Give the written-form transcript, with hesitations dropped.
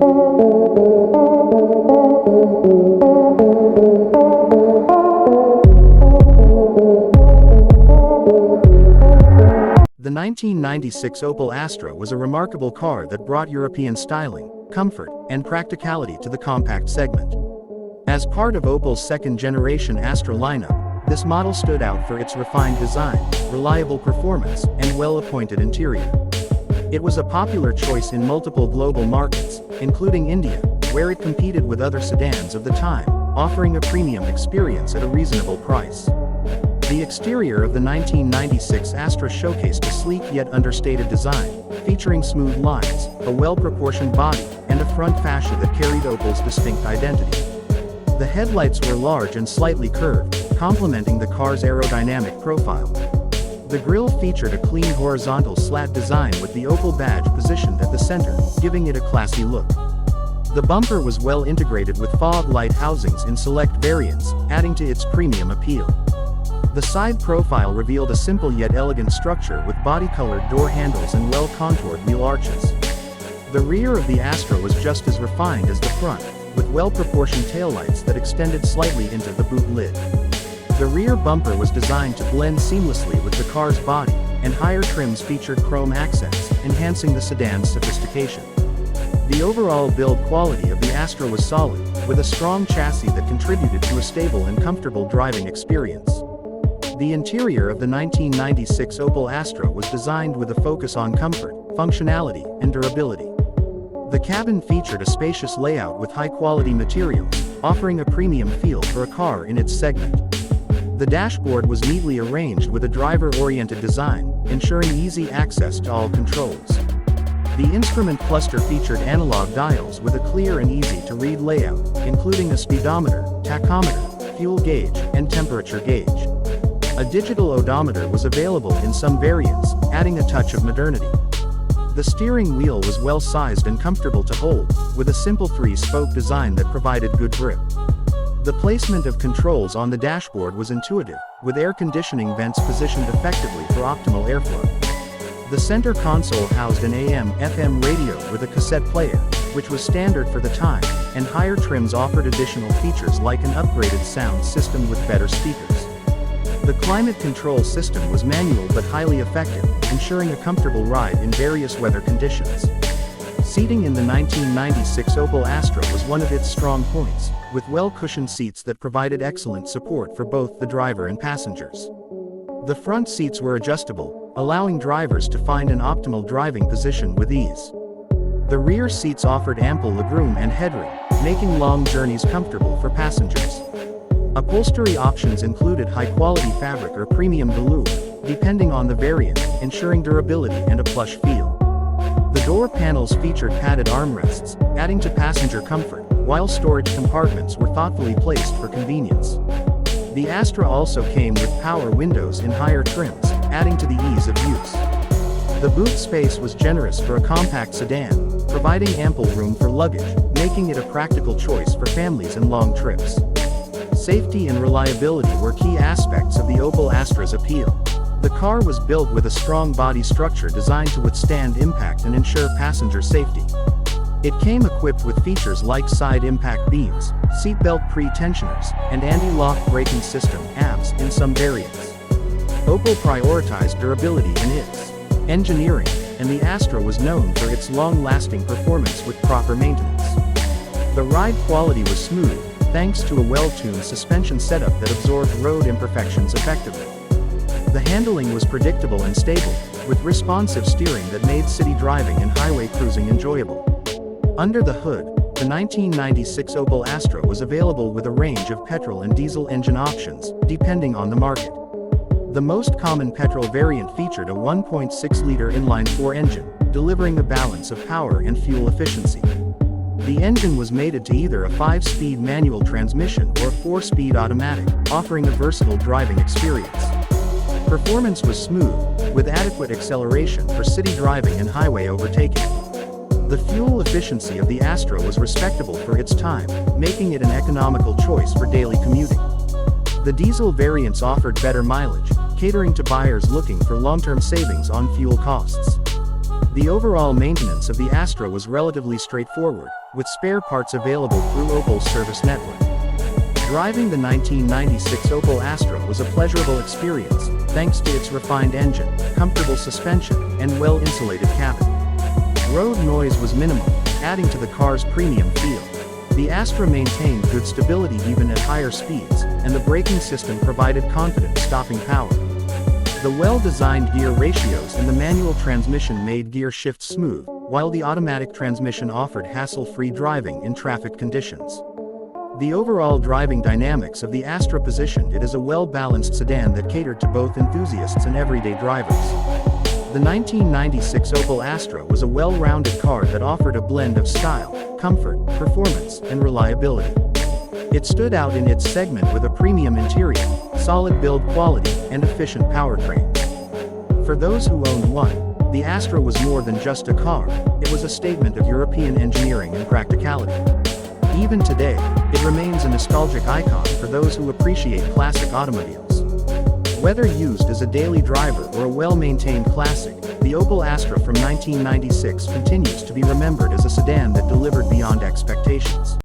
The 1996 Opel Astra was a remarkable car that brought European styling, comfort, and practicality to the compact segment. As part of Opel's second-generation Astra lineup, this model stood out for its refined design, reliable performance, and well-appointed interior. It was a popular choice in multiple global markets, including India, where it competed with other sedans of the time, offering a premium experience at a reasonable price. The exterior of the 1996 Astra showcased a sleek yet understated design, featuring smooth lines, a well-proportioned body, and a front fascia that carried Opel's distinct identity. The headlights were large and slightly curved, complementing the car's aerodynamic profile. The grille featured a clean horizontal slat design with the Opel badge positioned at the center, giving it a classy look. The bumper was well integrated with fog light housings in select variants, adding to its premium appeal. The side profile revealed a simple yet elegant structure with body-colored door handles and well-contoured wheel arches. The rear of the Astra was just as refined as the front, with well-proportioned taillights that extended slightly into the boot lid. The rear bumper was designed to blend seamlessly with the car's body, and higher trims featured chrome accents, enhancing the sedan's sophistication. The overall build quality of the Astra was solid, with a strong chassis that contributed to a stable and comfortable driving experience. The interior of the 1996 Opel Astra was designed with a focus on comfort, functionality, and durability. The cabin featured a spacious layout with high-quality materials, offering a premium feel for a car in its segment. The dashboard was neatly arranged with a driver-oriented design, ensuring easy access to all controls. The instrument cluster featured analog dials with a clear and easy-to-read layout, including a speedometer, tachometer, fuel gauge, and temperature gauge. A digital odometer was available in some variants, adding a touch of modernity. The steering wheel was well-sized and comfortable to hold, with a simple 3-spoke design that provided good grip. The placement of controls on the dashboard was intuitive, with air conditioning vents positioned effectively for optimal airflow. The center console housed an AM/FM radio with a cassette player, which was standard for the time, and higher trims offered additional features like an upgraded sound system with better speakers. The climate control system was manual but highly effective, ensuring a comfortable ride in various weather conditions. Seating in the 1996 Opel Astra was one of its strong points, with well-cushioned seats that provided excellent support for both the driver and passengers. The front seats were adjustable, allowing drivers to find an optimal driving position with ease. The rear seats offered ample legroom and headroom, making long journeys comfortable for passengers. Upholstery options included high-quality fabric or premium velour, depending on the variant, ensuring durability and a plush feel. The door panels featured padded armrests, adding to passenger comfort, while storage compartments were thoughtfully placed for convenience. The Astra also came with power windows in higher trims, adding to the ease of use. The boot space was generous for a compact sedan, providing ample room for luggage, making it a practical choice for families and long trips. Safety and reliability were key aspects of the Opel Astra's appeal. The car was built with a strong body structure designed to withstand impact and ensure passenger safety. It came equipped with features like side impact beams, seatbelt pre-tensioners, and anti-lock braking system (ABS) in some variants. Opel prioritized durability in its engineering, and the Astra was known for its long-lasting performance with proper maintenance. The ride quality was smooth, thanks to a well-tuned suspension setup that absorbed road imperfections effectively. The handling was predictable and stable, with responsive steering that made city driving and highway cruising enjoyable. Under the hood, the 1996 Opel Astra was available with a range of petrol and diesel engine options, depending on the market. The most common petrol variant featured a 1.6-liter inline-4 engine, delivering a balance of power and fuel efficiency. The engine was mated to either a 5-speed manual transmission or a 4-speed automatic, offering a versatile driving experience. Performance was smooth, with adequate acceleration for city driving and highway overtaking. The fuel efficiency of the Astra was respectable for its time, making it an economical choice for daily commuting. The diesel variants offered better mileage, catering to buyers looking for long-term savings on fuel costs. The overall maintenance of the Astra was relatively straightforward, with spare parts available through Opel's service network. Driving the 1996 Opel Astra was a pleasurable experience, thanks to its refined engine, comfortable suspension, and well-insulated cabin. Road noise was minimal, adding to the car's premium feel. The Astra maintained good stability even at higher speeds, and the braking system provided confident stopping power. The well-designed gear ratios and the manual transmission made gear shifts smooth, while the automatic transmission offered hassle-free driving in traffic conditions. The overall driving dynamics of the Astra positioned it as a well-balanced sedan that catered to both enthusiasts and everyday drivers. The 1996 Opel Astra was a well-rounded car that offered a blend of style, comfort, performance, and reliability. It stood out in its segment with a premium interior, solid build quality, and efficient powertrain. For those who owned one, the Astra was more than just a car, it was a statement of European engineering and practicality. Even today, it remains a nostalgic icon for those who appreciate classic automobiles. Whether used as a daily driver or a well-maintained classic, the Opel Astra from 1996 continues to be remembered as a sedan that delivered beyond expectations.